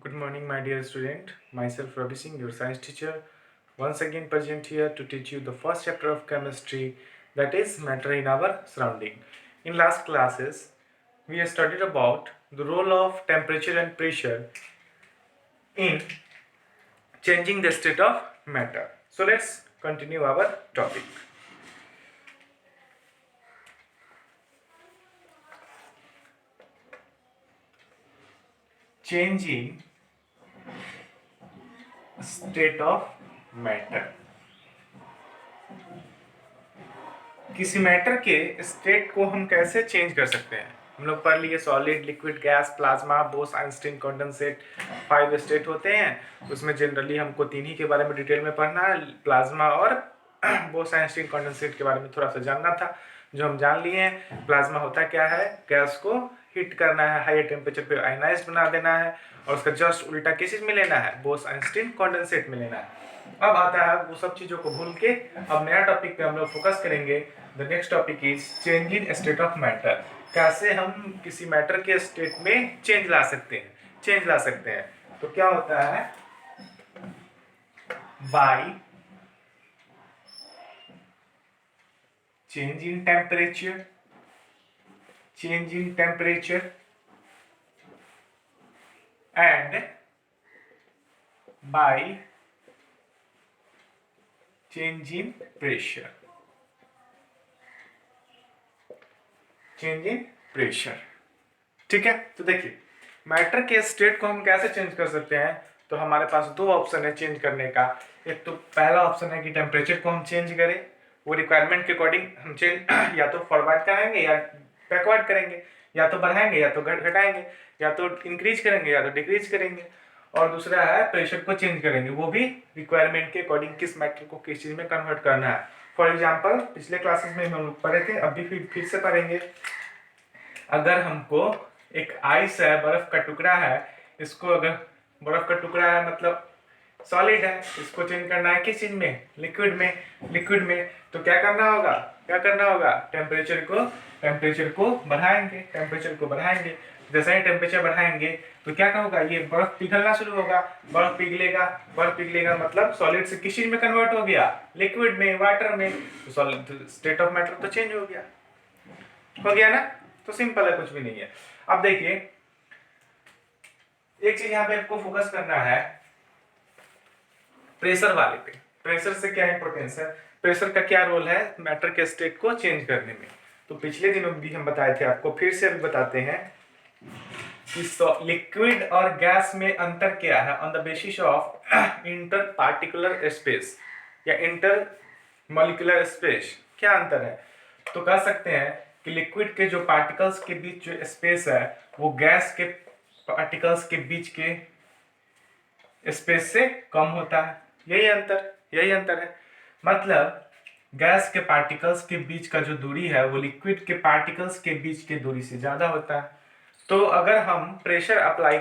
Good morning, my dear student. Myself Ravi Singh, your science teacher, once again present here to teach you the first chapter of chemistry, that is matter in our surrounding. In last classes, we have studied about the role of temperature and pressure in changing the state of matter. So let's continue our topic. Changing state of matter. किसी matter के state को हम कैसे change कर सकते हैं? हम लोग पढ़ लिए solid, liquid, gas, plasma, Bose, Einstein, condensate, 5 state होते हैं। उसमें जनरली हमको 3 ही के बारे में डिटेल में पढ़ना है, प्लाज्मा और बोस, आइंस्टीन, कंडेंसेट के बारे में थोड़ा सा जानना था, जो हम जान लिए हैं। प्लाज्मा होता क्या है? गैस को हीट करना है, हाई टेम्परेचर पे आयनाइज बना देना है, और उसका जस्ट उल्टा किस चीज में लेना है? बोस, आइंस्टीन, कंडेंसेट में लेना है। अब आता है वो सब चीजों को भूल के अब नया टॉपिक पे हम लोग फोकस करेंगे। The next topic is changing state of matter. कैसे हम किसी मैटर के स्टेट में चेंज ला सकते हैं। तो क्या होता है? By change in temperature and by change in pressure. ठीक है, तो देखिए मैटर के स्टेट को हम कैसे चेंज कर सकते हैं। तो हमारे पास दो ऑप्शन है चेंज करने का। एक तो पहला ऑप्शन है कि टेम्परेचर को हम चेंज करें, वो रिक्वायरमेंट के अकॉर्डिंग हम चेंज या तो फॉरवर्ड कराएंगे या बैकवर्ड करेंगे, या तो बढ़ाएंगे या तो घटाएंगे, या तो इंक्रीज करेंगे या तो डिक्रीज करेंगे। और दूसरा है प्रेशर को चेंज करेंगे, वो भी रिक्वायरमेंट के अकॉर्डिंग किस मैटर को किस चीज में कन्वर्ट करना है। फॉर एग्जाम्पल पिछले क्लासेस में हम लोग पढ़े थे, अभी फिर से पढ़ेंगे। अगर हमको एक आइस है, बर्फ का टुकड़ा है, इसको अगर बर्फ का टुकड़ा है मतलब सॉलिड है, इसको चेंज करना है किस चीज में? लिक्विड में। तो क्या करना होगा? टेम्परेचर को बढ़ाएंगे। जैसे ही टेम्परेचर बढ़ाएंगे तो क्या होगा? ये बर्फ पिघलना शुरू होगा। बर्फ पिघलेगा मतलब सॉलिड से किस चीज में कन्वर्ट हो गया? लिक्विड में, वाटर में। तो सॉलिड स्टेट ऑफ मैटर तो चेंज हो गया ना। तो सिंपल है, कुछ भी नहीं है। अब देखिए एक चीज यहाँ पे आपको फोकस करना है, प्रेशर वाले पे। प्रेशर से क्या इंपॉर्टेंस है, प्रेशर का क्या रोल है मैटर के स्टेट को चेंज करने में। तो पिछले दिनों भी हम बताए थे आपको, फिर से अभी बताते हैं कि लिक्विड और गैस में अंतर क्या है on the basis of inter particular space या इंटर मॉलिक्यूलर स्पेस। क्या अंतर है? तो कह सकते हैं कि लिक्विड के जो पार्टिकल्स के बीच जो स्पेस है वो गैस के पार्टिकल्स के बीच के स्पेस से कम होता है। यही अंतर है। मतलब गैस के पार्टिकल्स के बीच का जो दूरी है वो लिक्विड के पार्टिकल्स के बीच के दूरी से ज्यादा होता है। तो अगर हम प्रेशर अप्लाई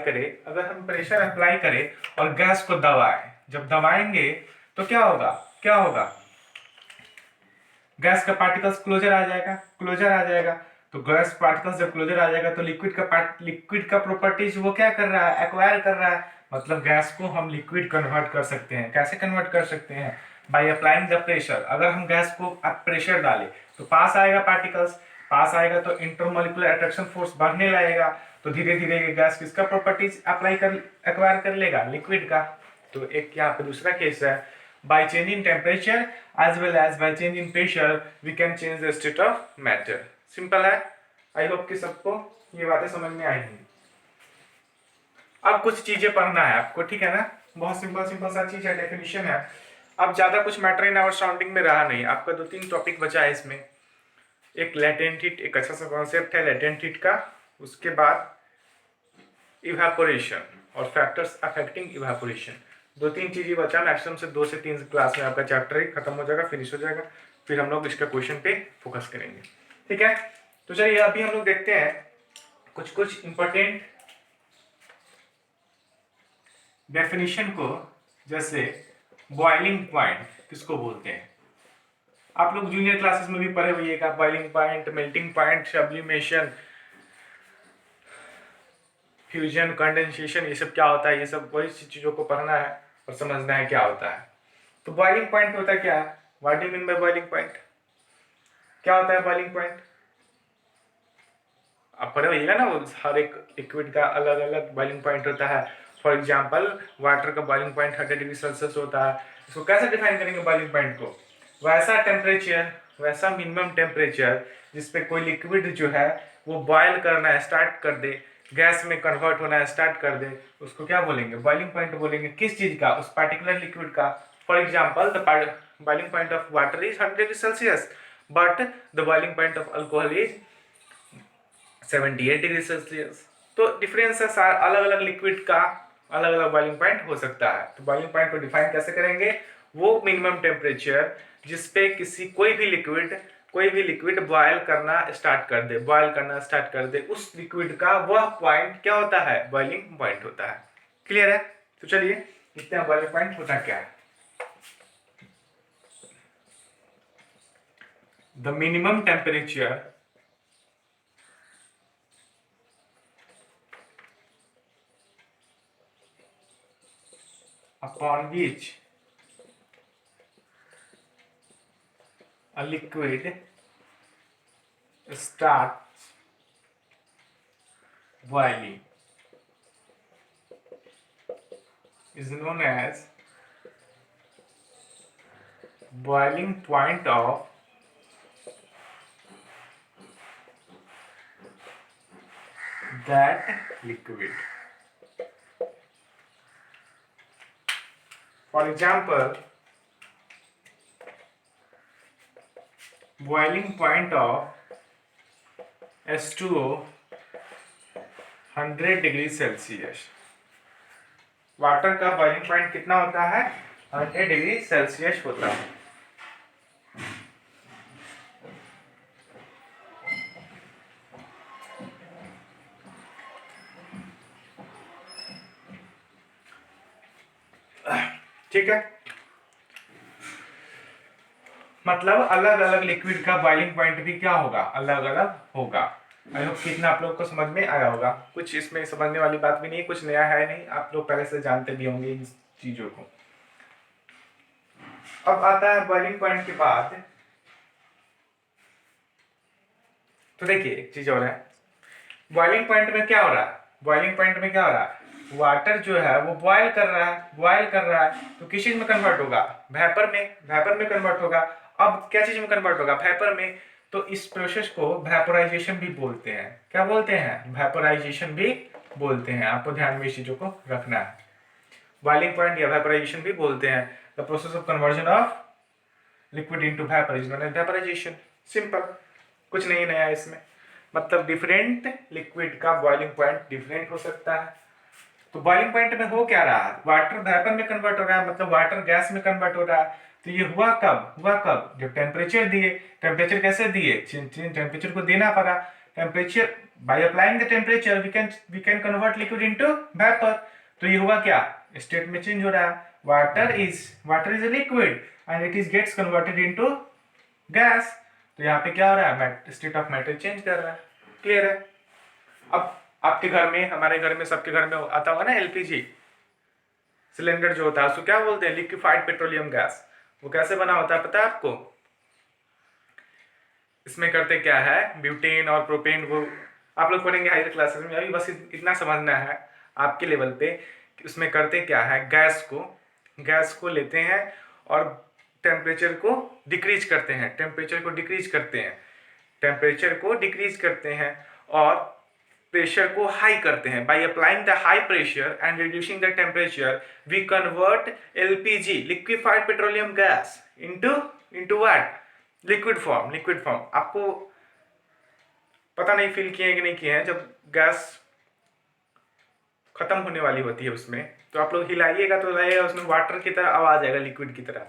करें और गैस को दबाएं, जब दबाएंगे तो क्या होगा? गैस का पार्टिकल्स क्लोजर आ जाएगा। तो गैस पार्टिकल्स जब क्लोजर आ जाएगा तो लिक्विड का प्रॉपर्टीज वो क्या कर रहा है? एक्वायर कर रहा है। मतलब गैस को हम लिक्विड कन्वर्ट कर सकते हैं। कैसे कन्वर्ट कर सकते हैं? By applying the pressure. अगर हम गैस को प्रेशर डालें तो पास आएगा तो इंटरमोलिकुलर अट्रैक्शन फोर्स बढ़ने लगेगा। तो धीरे धीरे गैस किसका प्रॉपर्टीज एक्वायर कर लेगा? लिक्विड का। तो एक यहाँ पे दूसरा केस है, by changing temperature as well as by changing pressure we can change the state of matter. Simple है। आई होप कि सबको ये बातें समझ में आई होंगी। अब कुछ चीजें पढ़ना है आपको, ठीक है ना? बहुत सिंपल सा चीज है, डेफिनेशन है। अब ज्यादा कुछ मैटर इन आवर सराउंडिंग में रहा नहीं, आपका 2-3 टॉपिक बचा है इसमें। एक लेटेंट हीट, एक अच्छा सा कॉन्सेप्ट है लेटेंट हीट का। उसके बाद इवेपोरेशन और फैक्टर्स अफेक्टिंग इवेपोरेशन। 2-3 चीजें बचा, मैक्सिमम से 2 से 3 क्लास में आपका चैप्टर ही खत्म हो जाएगा, फिनिश हो जाएगा। फिर हम लोग इसका क्वेश्चन पे फोकस करेंगे, ठीक है? तो चलिए अभी हम लोग देखते हैं कुछ इंपॉर्टेंट डेफिनेशन को। जैसे बॉइलिंग पॉइंट किसको बोलते हैं? आप लोग जूनियर क्लासेस में भी पढ़े होइएगा, boiling point, melting point, sublimation, fusion, condensation, ये सब क्या होता है, ये सब वही चीज़ों को पढ़ना है और समझना है क्या होता है। तो बॉइलिंग पॉइंट होता है क्या है, what do you mean by boiling point, क्या होता है बॉइलिंग पॉइंट? आप पढ़े होइएगा ना, वो हर एक लिक्विड का अलग अलग बॉइलिंग पॉइंट होता है। फॉर एग्जांपल वाटर का बॉइलिंग पॉइंट 100 डिग्री सेल्सियस होता है। इसको कैसे डिफाइन करेंगे बॉइलिंग पॉइंट को? वैसा टेम्परेचर, वैसा मिनिमम टेम्परेचर जिसपे कोई लिक्विड जो है वो बॉयल करना स्टार्ट कर दे, गैस में कन्वर्ट होना स्टार्ट कर दे, उसको क्या बोलेंगे? बॉइलिंग पॉइंट बोलेंगे। किस चीज का? उस पर्टिकुलर लिक्विड का। For example the boiling point of water is 100 degree Celsius, but the boiling point of alcohol is 78 degree Celsius. तो डिफरेंस है, अलग अलग लिक्विड का अलग अलग बॉइलिंग पॉइंट हो सकता है। तो बॉइलिंग पॉइंट को डिफाइन कैसे करेंगे? वो मिनिमम टेम्परेचर जिसपे कोई भी लिक्विड बॉयल करना स्टार्ट कर दे, उस लिक्विड का वह पॉइंट क्या होता है? बॉइलिंग पॉइंट होता है। क्लियर है? तो चलिए इतना बॉइलिंग पॉइंट होता क्या है। The minimum temperature upon which a liquid starts boiling is known as boiling point of that liquid. For example, boiling point of H2O 100 degree Celsius. Water का बॉइलिंग पॉइंट कितना होता है? 100 डिग्री सेल्सियस होता है। ठीक है, मतलब अलग अलग लिक्विड का बॉइलिंग पॉइंट भी क्या होगा? अलग अलग होगा। आई होप कितना आप लोग को समझ में आया होगा। कुछ इसमें समझने वाली बात भी नहीं, कुछ नया है नहीं, आप लोग पहले से जानते भी होंगे इन चीजों को। अब आता है बॉइलिंग पॉइंट के बाद, तो देखिए एक चीज और है, बॉइलिंग पॉइंट में क्या हो रहा है? बॉइलिंग पॉइंट में क्या हो रहा है? वाटर जो है वो बॉयल कर रहा है, तो किस चीज में कन्वर्ट होगा? वेपर में कन्वर्ट होगा। अब क्या चीज में कन्वर्ट होगा? वेपर में। तो इस प्रोसेस को वेपोराइजेशन भी बोलते हैं। क्या बोलते हैं? वेपोराइजेशन भी बोलते हैं। आपको ध्यान में इस चीजों को रखना है। बॉइलिंग पॉइंट या वेपोराइजेशन भी बोलते हैं। The process of conversion of liquid into vapour is known as vaporisation. Simple, कुछ नहीं नया इसमें। मतलब डिफरेंट लिक्विड का बॉइलिंग पॉइंट डिफरेंट हो सकता है। तो बॉइलिंग पॉइंट में हो क्या रहा है? वाटर वेपर में कन्वर्ट हो रहा है, मतलब वाटर गैस में कन्वर्ट हो रहा है। तो ये हुआ कब? जब टेम्परेचर दिए। टेम्परेचर कैसे दिए? टेम्परेचर को देना पड़ा। Temperature, by applying the temperature we can convert liquid into vapour. तो ये हुआ क्या? स्टेट में चेंज हो रहा है। Water is a liquid and it is gets converted into gas. तो यहाँ पे क्या हो रहा है? स्टेट ऑफ मैटर चेंज कर रहा है। क्लियर है? अब आपके घर में, हमारे घर में, सबके घर में आता होगा ना एलपीजी सिलेंडर जो होता है, उसको क्या बोलते हैं? Liquefied petroleum gas. वो कैसे बना होता है पता है आपको? इसमें करते क्या है, ब्यूटेन और प्रोपेन को आप लोग पढ़ेंगे हायर क्लासेस में, अभी बस इतना समझना है आपके लेवल पे कि उसमें करते क्या है, गैस को लेते हैं और टेम्परेचर को डिक्रीज करते हैं, और प्रेशर को हाई करते हैं। By applying the high pressure and reducing the temperature we convert LPG, liquefied petroleum gas, into what? Liquid form. आपको पता नहीं फील किए कि नहीं किए हैं, जब गैस खत्म होने वाली होती है उसमें, तो आप लोग हिलाइएगा तो लगेगा उसमें वाटर की तरह आवाज आएगा, लिक्विड की तरह।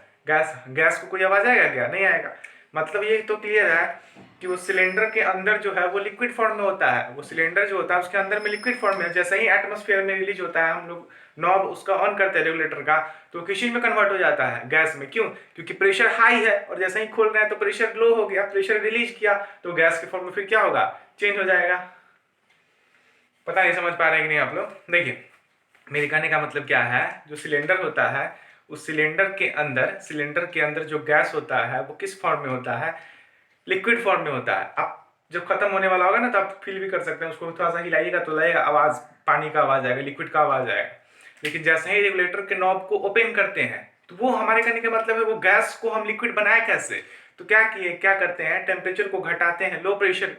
गैस को कोई आवाज आएगा क्या? नहीं आएगा। मतलब ये तो क्लियर है कि वो सिलेंडर के अंदर जो है वो लिक्विड फॉर्म में होता है। वो सिलेंडर जो होता है उसके अंदर में लिक्विड फॉर्म में, जैसे ही एटमॉस्फेयर में रिलीज होता है, हम लोग नॉब उसका ऑन करते हैं रेगुलेटर का, तो किस चीज में कन्वर्ट हो जाता है? गैस में। क्यों? क्योंकि प्रेशर हाई है, और जैसे ही खोल रहे हैं तो प्रेशर लो हो गया, प्रेशर रिलीज किया तो गैस के फॉर्म में फिर क्या होगा? चेंज हो जाएगा। पता नहीं समझ पा रहे हैं कि नहीं आप लोग। देखिए मेरे कहने का मतलब क्या है, जो सिलेंडर होता है उस सिलेंडर के अंदर जो गैस होता है वो किस फॉर्म में होता है, लिक्विड फॉर्म में होता है। आप जब खत्म होने वाला होगा ना तो आप फील भी कर सकते हैं, उसको थोड़ा सा हिलाइएगा तो लगेगा आवाज, पानी का आवाज आएगा, लिक्विड का आवाज आएगा। लेकिन जैसे ही रेगुलेटर के नॉब को ओपन करते हैं तो वो हमारे कहने का मतलब है वो गैस को हम लिक्विड बनाए कैसे, तो क्या करते हैं, टेम्परेचर को घटाते हैं, लो प्रेशर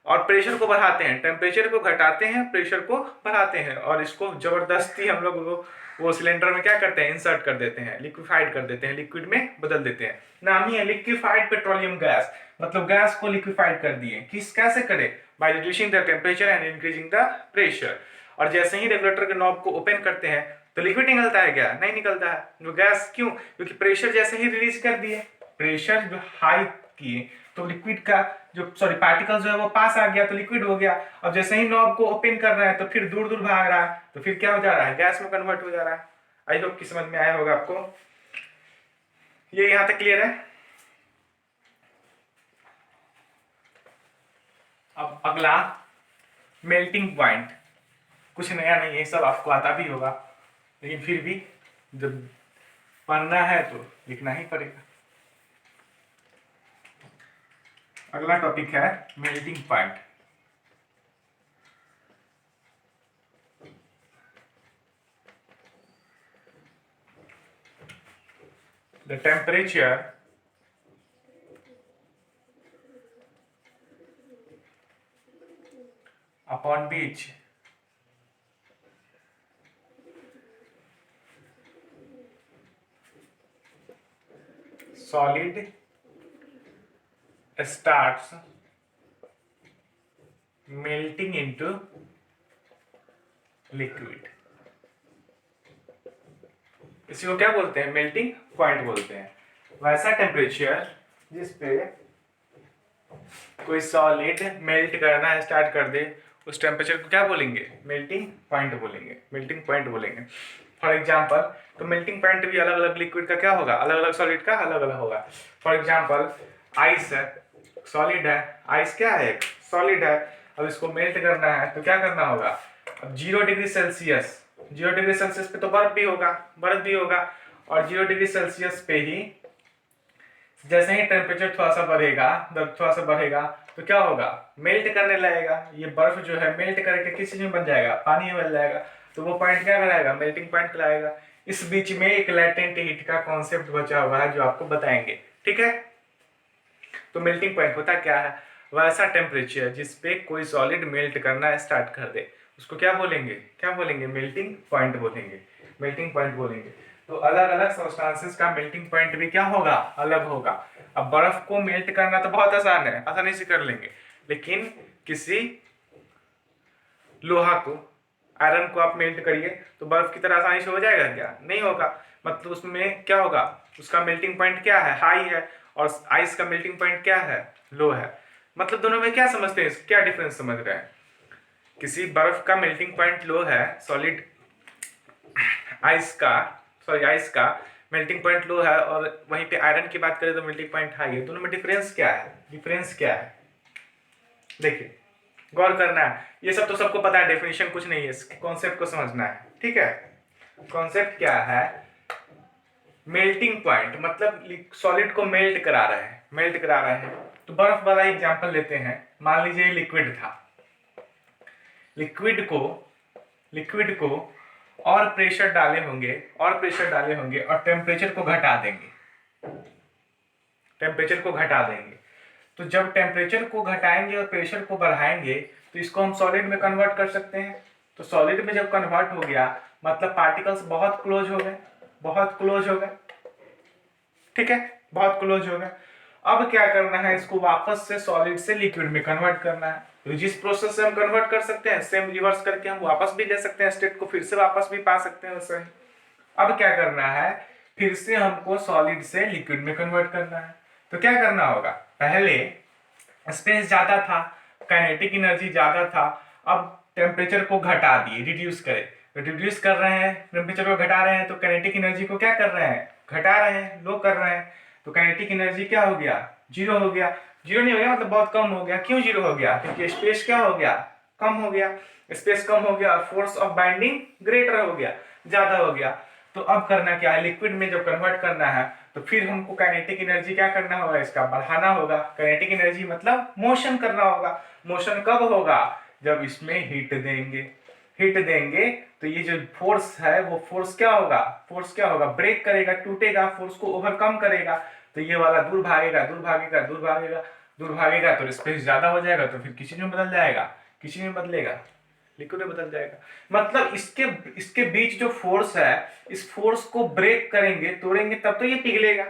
और प्रेशर को बढ़ाते हैं, टेम्परेचर को घटाते हैं, प्रेशर को बढ़ाते हैं, और इसको जबरदस्ती हम लोग वो सिलेंडर में क्या करते हैं, इंसर्ट कर देते हैं, लिक्विफाइड कर देते हैं, लिक्विड में बदल देते हैं। नाम ही है लिक्विफाइड पेट्रोलियम गैस, मतलब गैस को लिक्विफाइड कर दिए। किस कैसे करें, by reducing the temperature and increasing the pressure. और जैसे ही रेगुलेटर के नॉब को ओपन करते हैं तो लिक्विड निकलता है क्या, नहीं निकलता है वो गैस। क्यों, क्योंकि प्रेशर जैसे ही रिलीज कर दिए, प्रेशर जो हाई किए तो लिक्विड का जो पार्टिकल जो है वो पास आ गया तो लिक्विड हो गया। अब जैसे ही नॉब को ओपन कर रहा है तो फिर दूर दूर भाग रहा है तो फिर क्या हो जा रहा है, गैस में कन्वर्ट हो जा रहा है। आई होप कि समझ में आया होगा आपको, ये यहां तक क्लियर है। अब अगला मेल्टिंग पॉइंट, कुछ नया नहीं है, सब आपको आता भी होगा, लेकिन फिर भी जब पढ़ना है तो लिखना ही पड़ेगा। अगला टॉपिक है melting point. The temperature upon which solid starts melting into liquid, इसी को क्या बोलते हैं, मेल्टिंग पॉइंट बोलते हैं। वैसा टेम्परेचर जिस पे कोई सॉलिड मेल्ट करना स्टार्ट कर दे उस टेम्परेचर को क्या बोलेंगे, मेल्टिंग पॉइंट बोलेंगे, मेल्टिंग पॉइंट बोलेंगे। फॉर एग्जांपल, तो मेल्टिंग पॉइंट भी अलग अलग लिक्विड का क्या होगा, अलग अलग सॉलिड का अलग अलग होगा। फॉर एग्जांपल आइस है, सॉलिड है, आइस क्या है, एक सॉलिड है। अब इसको मेल्ट करना है तो क्या करना होगा, अब 0 डिग्री सेल्सियस, 0 डिग्री सेल्सियस पे तो बर्फ भी होगा, और 0 डिग्री सेल्सियस पे ही जैसे ही टेम्परेचर थोड़ा सा बढ़ेगा तो क्या होगा, मेल्ट करने लगेगा। ये बर्फ जो है मेल्ट करके किस चीज में बन जाएगा, पानी में बन जाएगा। तो वो पॉइंट क्या कराएगा, मेल्टिंग पॉइंट कराएगा। इस बीच में एक लैटेंट हीट का कॉन्सेप्ट बचा हुआ है जो आपको बताएंगे, ठीक है। तो मेल्टिंग पॉइंट होता क्या है, वैसा टेम्परेचर जिसपे कोई सॉलिड मेल्ट करना स्टार्ट कर दे उसको क्या बोलेंगे, मेल्टिंग पॉइंट बोलेंगे, मेल्टिंग पॉइंट बोलेंगे। तो अलग अलग सब्सटेंसेस का मेल्टिंग पॉइंट भी क्या होगा, अलग होगा। अब बर्फ को मेल्ट करना तो बहुत आसान है, आसानी से कर लेंगे, लेकिन किसी लोहा को, आयरन को आप मेल्ट करिए तो बर्फ की तरह आसानी से हो जाएगा क्या, नहीं होगा। मतलब उसमें क्या होगा, उसका मेल्टिंग पॉइंट क्या है, हाई है, और आइस का मेल्टिंग पॉइंट क्या है, लो है। मतलब दोनों में क्या समझते हैं, क्या डिफरेंस समझ रहे हैं। किसी बर्फ का मेल्टिंग पॉइंट लो है, सॉलिड आइस का मेल्टिंग पॉइंट लो है, और वहीं पे आयरन की बात करें तो मेल्टिंग पॉइंट हाई है। दोनों में डिफरेंस क्या है, देखिए गौर करना है। ये सब तो सबको पता है, डेफिनेशन कुछ नहीं है, इसके कॉन्सेप्ट को समझना है, ठीक है। कॉन्सेप्ट क्या है, मेल्टिंग पॉइंट मतलब सॉलिड को मेल्ट करा रहे हैं। तो बर्फ वाला एग्जांपल लेते हैं, मान लीजिए लिक्विड था, लिक्विड को और प्रेशर डाले होंगे और टेम्परेचर को घटा देंगे। तो जब टेम्परेचर को घटाएंगे और प्रेशर को बढ़ाएंगे तो इसको हम सॉलिड में कन्वर्ट कर सकते हैं। तो सॉलिड में जब कन्वर्ट हो गया मतलब पार्टिकल्स बहुत क्लोज हो गए, ठीक है, बहुत क्लोज हो गए। अब क्या करना है, इसको वापस से सॉलिड से लिक्विड में कन्वर्ट करना है। तो जिस प्रोसेस से हम कन्वर्ट कर सकते हैं सेम रिवर्स करके हम वापस भी ले सकते हैं, स्टेट को फिर से वापस भी पा सकते हैं वैसे ही। अब क्या करना है, फिर से हमको सॉलिड से लिक्विड में कन्वर्ट करना है। तो क्या करना होगा, पहले स्पेस ज्यादा था, काइनेटिक एनर्जी ज्यादा था, अब टेम्परेचर को घटा दिए, रिड्यूस कर रहे हैं, टेम्परेचर को घटा रहे हैं तो काइनेटिक एनर्जी को क्या कर रहे हैं, घटा रहे हैं, लो कर रहे हैं। तो काइनेटिक एनर्जी क्या हो गया, जीरो हो गया। जीरो नहीं हो गया मतलब बहुत कम हो गया। क्यों जीरो हो गया, क्योंकि स्पेस क्या हो गया, कम हो गया, स्पेस कम हो गया और फोर्स ऑफ बाइंडिंग ग्रेटर हो गया, ज्यादा हो गया। तो अब करना क्या है, लिक्विड में जब कन्वर्ट करना है तो फिर हमको काइनेटिक एनर्जी क्या करना होगा, इसका बढ़ाना होगा। काइनेटिक एनर्जी मतलब मोशन करना होगा। मोशन कब होगा, जब इसमें हीट देंगे। हीट देंगे तो ये जो फोर्स है वो फोर्स क्या होगा, फोर्स क्या होगा, ब्रेक करेगा, टूटेगा, फोर्स को ओवरकम करेगा। तो ये वाला दूर भागेगा, दूर भागेगा, दूर भागेगा, दूर भागेगा, तो स्पेस ज्यादा हो जाएगा, तो फिर किसी में बदल जाएगा, किसी में बदलेगा, लिक्विड में बदल जाएगा। मतलब इसके इसके बीच जो फोर्स है, इस फोर्स को ब्रेक करेंगे, तोड़ेंगे, तब तो ये पिघलेगा।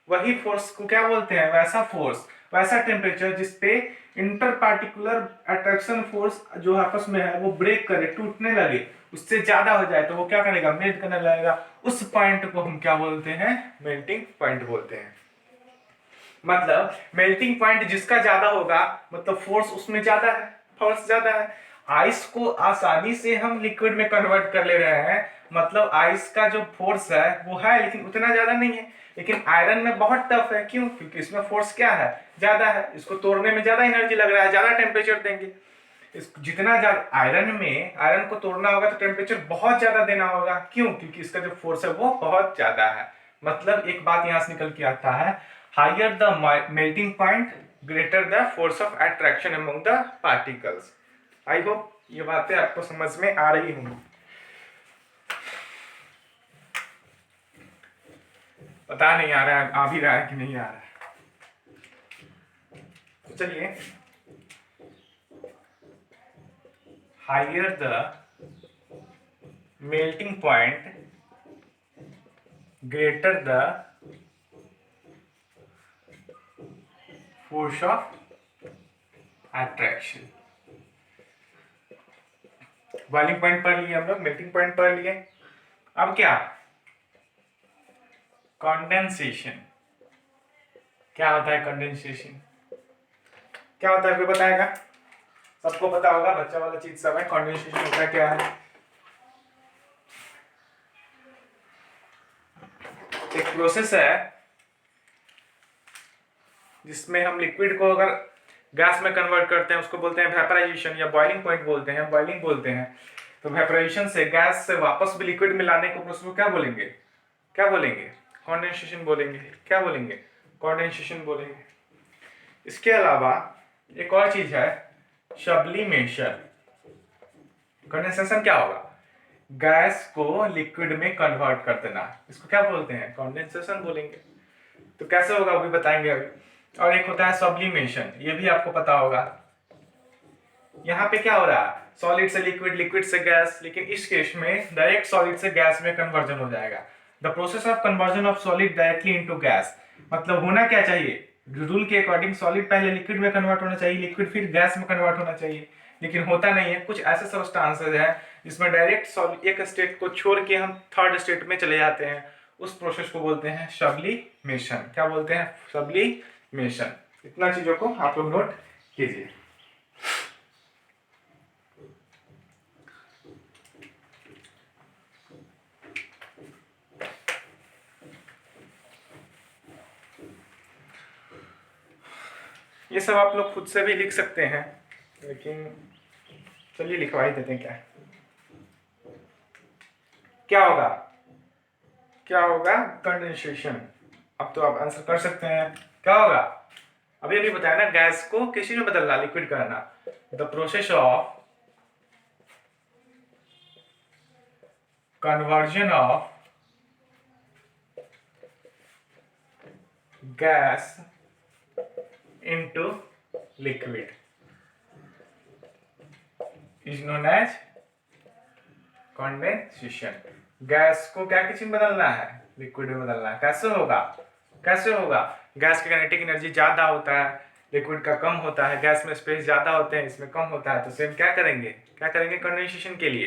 वही फोर्स को क्या बोलते हैं, वैसा फोर्स, वैसा टेम्परेचर जिसपे इंटर पार्टिकुलर अट्रैक्शन फोर्स जो आपस में है वो ब्रेक करे, टूटने लगे, उससे ज्यादा हो जाए तो वो क्या करेगा, मेल्ट करने लगेगा। उस पॉइंट को हम क्या बोलते हैं, मेल्टिंग पॉइंट बोलते हैं। मतलब मेल्टिंग पॉइंट जिसका ज्यादा होगा, मतलब फोर्स उसमें ज्यादा है, फोर्स ज्यादा है। आइस को आसानी से हम लिक्विड में कन्वर्ट कर ले रहे हैं, मतलब आइस का जो फोर्स है वो है लेकिन उतना ज्यादा नहीं है। लेकिन आयरन में बहुत टफ है, क्यों, क्योंकि इसमें फोर्स क्या है, ज्यादा है, इसको तोड़ने में ज्यादा एनर्जी लग रहा है, ज्यादा टेम्परेचर देंगे। जितना ज्यादा आयरन को तोड़ना होगा तो टेम्परेचर बहुत ज्यादा देना होगा, क्यों, क्योंकि इसका जो फोर्स है वो बहुत ज्यादा है। मतलब एक बात यहां से निकल के आता है, higher the melting point greater the force of attraction among the particles. I hope ये बातें आपको समझ में आ रही होंगी। पता नहीं आ रहा है, आ भी रहा है कि नहीं आ रहा है। तो चलिए, higher the melting point greater the force of attraction। Boiling point पढ़ लिए हम लोग, मेल्टिंग पॉइंट पढ़ लिए। अब क्या, कंडेंसेशन। क्या होता है कंडेंसेशन, क्या होता है, कोई बताएगा, सबको पता होगा, बच्चा वाला चीज सब है। कंडेंसेशन होता क्या है, एक प्रोसेस है जिसमें हम लिक्विड को अगर गैस में कन्वर्ट करते हैं, उसको बोलते हैं वेपराइजेशन या बॉइलिंग पॉइंट बोलते हैं, बॉइलिंग बोलते हैं। तो वेपराइजेशन से गैस से वापस भी लिक्विड में लाने को प्रोसेस को क्या बोलेंगे, क्या बोलेंगे, कंडेंसेशन बोलेंगे। क्या बोलेंगे, कंडेंसेशन बोलेंगे। इसके अलावा एक और चीज है, सब्लिमेशन। कंडेंसेशन क्या होगा, गैस को लिक्विड में कन्वर्ट कर देना, इसको क्या बोलते हैं, कंडेंसेशन बोलेंगे। तो कैसे होगा वो भी बताएंगे अभी। और एक होता है सब्लिमेशन, ये भी आपको पता होगा। यहाँ पे क्या हो रहा है, सॉलिड से लिक्विड, लिक्विड से गैस, लेकिन इस केस में डायरेक्ट सॉलिड से गैस में कन्वर्जन हो जाएगा। The process of conversion of solid directly into gas. मतलब होना क्या चाहिए, रूल के अकॉर्डिंग सॉलिड पहले लिक्विड में कन्वर्ट होना चाहिए, लिक्विड फिर गैस में कन्वर्ट होना चाहिए, लेकिन होता नहीं है। कुछ ऐसे सब्सटेंसेस हैं जिसमें डायरेक्ट सॉलिड एक स्टेट को छोड़ के हम थर्ड स्टेट में चले जाते हैं, उस प्रोसेस को बोलते हैं सब्लिमेशन। क्या बोलते हैं, सब्लिमेशन। इतना चीजों को आप लोग नोट कीजिए। ये सब आप लोग खुद से भी लिख सकते हैं, लेकिन चलिए लिखवा ही देते हैं। क्या होगा, क्या होगा, कंडेंसेशन। अब तो आप आंसर कर सकते हैं, क्या होगा, अभी अभी बताया ना, गैस को किसी में बदलना, लिक्विड करना। The process of conversion of gas into liquid is known as condensation। Gas को क्या किसी में बदलना है, लिक्विड में बदलना है। कैसे होगा, कैसे होगा, गैस की काइनेटिक एनर्जी ज्यादा होता है, लिक्विड का कम होता है, गैस में स्पेस ज्यादा होते हैं, इसमें कम होता है। तो सेम क्या करेंगे, क्या करेंगे, कंडेंसेशन के लिए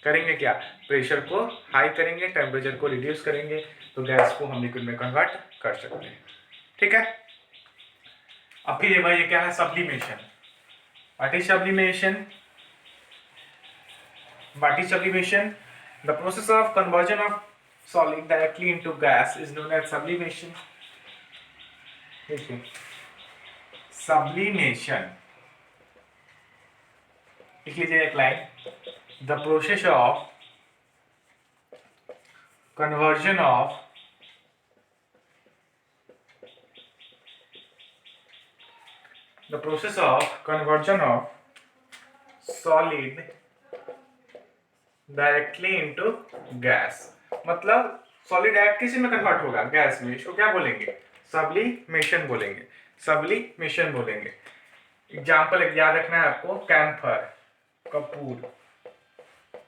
करेंगे क्या, प्रेशर को हाई करेंगे, टेम्परेचर को रिड्यूस करेंगे, तो गैस को हम लिक्विड में कन्वर्ट कर सकते हैं। ठीक है। अब फिर भाई ये क्या है, sublimation. What is sublimation, what is sublimation, the process of conversion of solid directly into gas is known as sublimation. देखिए, सब्लिमेशन लिख लीजिए एक line, the process of conversion of solid directly into gas. मतलब solid direct किसी में convert होगा, gas में। इसको क्या बोलेंगे? सब्लिमेशन बोलेंगे, सब्लिमेशन बोलेंगे। एग्जाम्पल एक याद रखना है आपको, कैम्फर, कपूर,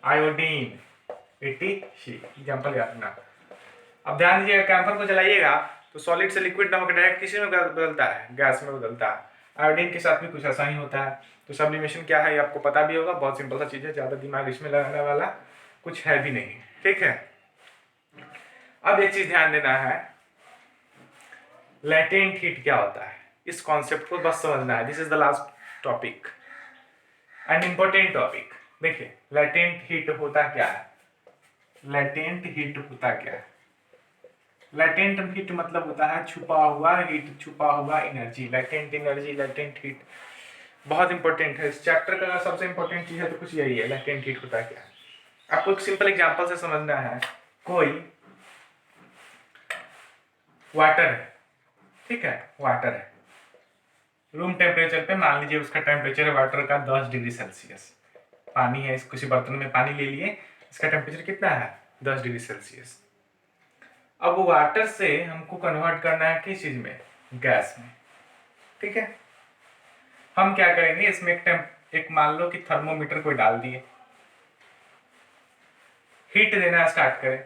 आयोडीन, एटीसी, एग्जाम्पल याद रखना। अब ध्यान दीजिएगा, कैम्फर को जलाइएगा तो सॉलिड से लिक्विड ना होकर डायरेक्ट किसी में बदलता है, गैस में बदलता है। आयोडीन के साथ भी कुछ ऐसा ही होता है। तो सब्लिमेशन क्या है ये आपको पता भी होगा, बहुत सिंपल सा चीज है, ज्यादा दिमाग इसमें लगाने वाला कुछ है भी नहीं, ठीक है। अब एक चीज ध्यान देना है, लैटेंट हीट क्या होता है, इस कॉन्सेप्ट को बस समझना है। This is the last topic and important topic. देखिए लैटेंट हीट होता क्या है, लैटेंट हीट होता क्या है? लैटेंट हीट मतलब होता है छुपा हुआ हीट, छुपा हुआ energy, latent energy, latent heat बहुत इंपॉर्टेंट है। इस चैप्टर का सबसे इंपॉर्टेंट चीज है तो कुछ यही है, लैटेंट हीट होता क्या है। आपको एक सिंपल एग्जांपल से समझना है। कोई वाटर है, ठीक है, वाटर है, रूम टेम्परेचर पे मान लीजिए उसका टेम्परेचर है वाटर का 10 डिग्री सेल्सियस। पानी है, किसी बर्तन में पानी ले लिए, इसका टेम्परेचर कितना है? 10 डिग्री सेल्सियस। अब वो वाटर से हमको कन्वर्ट करना है किस चीज में? गैस में, ठीक है। हम क्या करेंगे, इसमें एक मान लो कि थर्मोमीटर को डाल दिए, हीट देना स्टार्ट करें।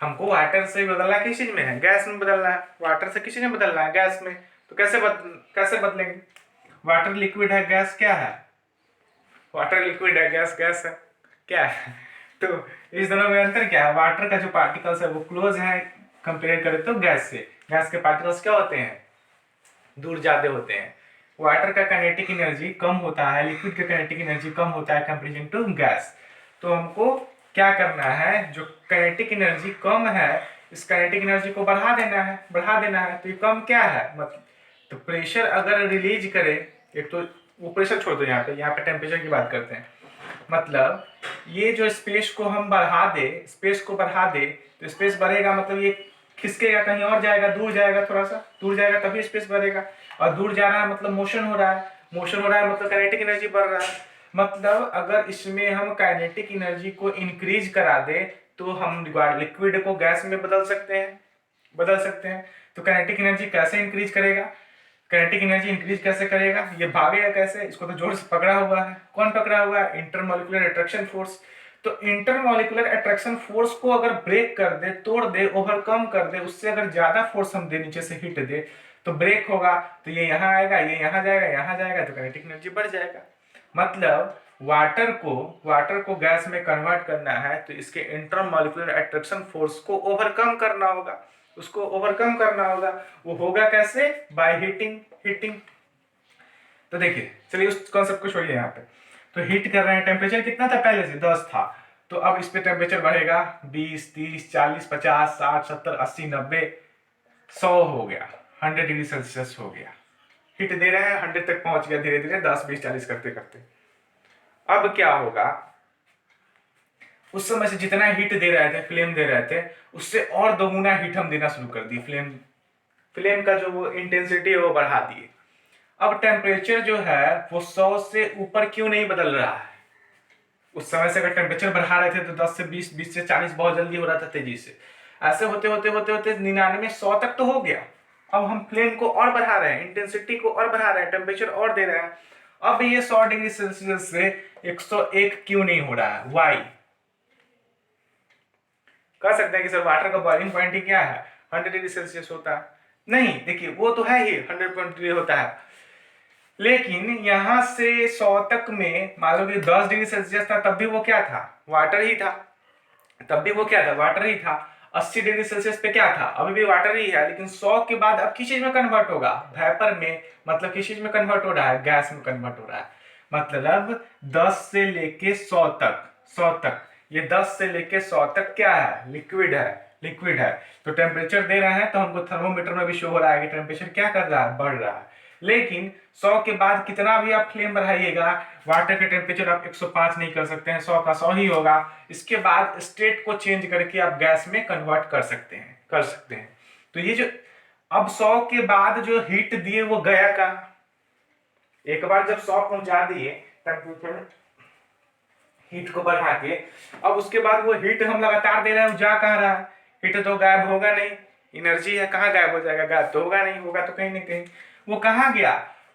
हमको वाटर से बदलना किस चीज में है? गैस में बदलना है। वाटर से किस चीज में बदलना है? गैस में। तो कैसे बदलेंगे? वाटर लिक्विड है, गैस क्या है? वाटर लिक्विड है, गैस गैस है, क्या है? तो इस दोनों में अंतर क्या है? वाटर का जो पार्टिकल्स है वो क्लोज है कंपेयर करें तो गैस से। गैस के पार्टिकल्स क्या होते हैं? दूर ज्यादा होते हैं। वाटर का काइनेटिक एनर्जी कम होता है, लिक्विड का काइनेटिक एनर्जी कम होता है कंपेरिजन टू गैस। तो हमको क्या करना है, जो काइनेटिक एनर्जी कम है इस काइनेटिक एनर्जी को बढ़ा देना है, बढ़ा देना है। तो ये कम क्या है मतलब, तो प्रेशर अगर रिलीज करे, एक तो वो प्रेशर छोड़ दो, यहाँ पे टेम्परेचर की बात करते हैं। मतलब ये जो स्पेस को हम बढ़ा दे, स्पेस को बढ़ा दे तो स्पेस बढ़ेगा, मतलब ये खिसकेगा, कहीं और जाएगा, दूर जाएगा, थोड़ा सा दूर जाएगा तभी स्पेस बढ़ेगा। और दूर जा रहा है मतलब मोशन हो रहा है, मोशन हो रहा है मतलब काइनेटिक एनर्जी बढ़ रहा है। मतलब अगर इसमें हम काइनेटिक एनर्जी को इंक्रीज करा दे तो हम लिक्विड को गैस में बदल सकते हैं, बदल सकते हैं। तो काइनेटिक एनर्जी कैसे इंक्रीज करेगा? काइनेटिक एनर्जी इंक्रीज कैसे करेगा? ये भागेगा कैसे? इसको तो जोर से पकड़ा हुआ है। कौन पकड़ा हुआ है? Intermolecular attraction force. तो इंटरमॉलिक्यूलर अट्रैक्शन फोर्स को अगर ब्रेक कर दे, तोड़ दे, ओवरकम कर दे, उससे अगर ज्यादा फोर्स हम दे, नीचे से हिट दे, तो ब्रेक होगा, तो ये यहाँ आएगा, ये यहाँ जाएगा, यहाँ जाएगा, तो काइनेटिक एनर्जी बढ़ जाएगा। मतलब वाटर को गैस में कन्वर्ट करना है तो इसके इंटरमॉलिक्यूलर अट्रैक्शन फोर्स को ओवरकम करना होगा, उसको ओवरकम करना होगा। वो होगा कैसे? By heating. तो देखिए, चलिए उस कॉन्सेप्ट को छोड़िए यहाँ पे। तो हीट कर रहे हैं, टेम्परेचर कितना था पहले से? 10 था। तो अब इस पे टेम्परेचर बढ़ेगा 20, 30, 40, 50, 60, 70, 80, 90, 100 हो गया, 100 डिग्री सेल्सियस हो गया। हीट दे रहे हैं, 100 तक पहुंच गया, धीरे धीरे 10, 20, 40 करते करते। अब क्या होगा, उस समय से जितना हीट दे रहे थे, फ्लेम दे रहे थे, उससे और दोगुना हीट हम देना शुरू कर दिए। फ्लेम का जो वो इंटेंसिटी है वो बढ़ा दिए। अब टेम्परेचर जो है वो 100 से ऊपर क्यों नहीं बदल रहा है? उस समय से अगर टेम्परेचर बढ़ा रहे थे तो 10 से 20, 20 से 40 बहुत जल्दी हो रहा था, तेजी से। ऐसे होते होते होते होते 99, 100 तक तो हो गया। अब हम फ्लेम को और बढ़ा रहे हैं, इंटेंसिटी को और बढ़ा रहे हैं, टेम्परेचर और दे रहे हैं। अब ये 100 डिग्री सेल्सियस से 101 क्यों नहीं हो रहा है? वाई? कह सकते हैं कि सर वाटर का बॉइलिंग पॉइंट ही क्या है? 100 डिग्री सेल्सियस होता है। नहीं, देखिए वो तो है ही 100 डिग्री होता है, लेकिन यहां से 100 तक में मान लो कि 10 डिग्री सेल्सियस था, तब भी वो क्या था? वाटर ही था। तब भी वो क्या था? वाटर ही था। 80 डिग्री सेल्सियस पे क्या था? अभी भी वाटर ही है, लेकिन 100 के बाद अब किस चीज में कन्वर्ट होगा? वेपर में। मतलब किस चीज में कन्वर्ट हो रहा है? गैस में कन्वर्ट हो रहा है। मतलब 10 से लेके 100 तक, 100 तक, ये 10 से लेके 100 तक क्या है? लिक्विड है, लिक्विड है। तो टेम्परेचर दे रहे हैं तो हमको थर्मोमीटर में भी शो हो रहा है कि टेम्परेचर क्या कर रहा है? बढ़ रहा है। लेकिन 100 के बाद कितना भी आप फ्लेम बढ़ाइएगा, वाटर का टेम्परेचर आप 105 नहीं कर सकते हैं, 100 का 100 ही होगा। इसके बाद स्टेट को चेंज करके आप गैस में कन्वर्ट कर सकते हैं। तो ये जो अब 100 के बाद जो हीट दिए वो गया का, एक बार जब 100 पहुंचा दिए टेम्परेचर हीट को बढ़ा के, अब उसके बाद वो हीट हम लगातार दे रहे हैं, जा कहाँ रहा है, हीट तो गायब होगा नहीं, एनर्जी है, कहाँ गायब हो जाएगा, गायब तो होगा नहीं, होगा तो कहीं ना कहीं वो कहाँ गया,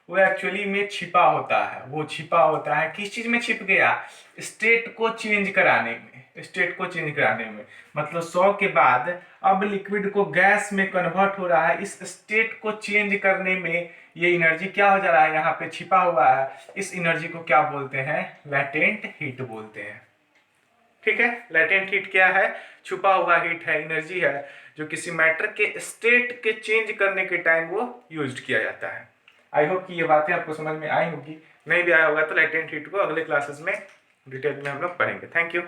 वो एक्चुअली में छिपा होता है। वो छिपा होता है किस चीज में छिप गया, स्टेट को चेंज कराने में, स्टेट को चेंज कराने में। मतलब 100 के बाद अब लिक्विड को गैस में कन्वर्ट हो रहा है, इस स्टेट को चेंज करने में ये एनर्जी क्या हो जा रहा है, यहाँ पे छिपा हुआ है। इस एनर्जी को क्या बोलते हैं, लैटेंट हीट बोलते हैं। ठीक है, लैटेंट हीट क्या है, छुपा हुआ हीट है, एनर्जी है, जो किसी मैटर के स्टेट के चेंज करने के टाइम वो यूज्ड किया जाता है। आई होप कि ये बातें आपको समझ में आई होगी, नहीं भी आया होगा तो लैटेंट हीट को अगले क्लासेस में डिटेल में हम लोग पढ़ेंगे। Thank you.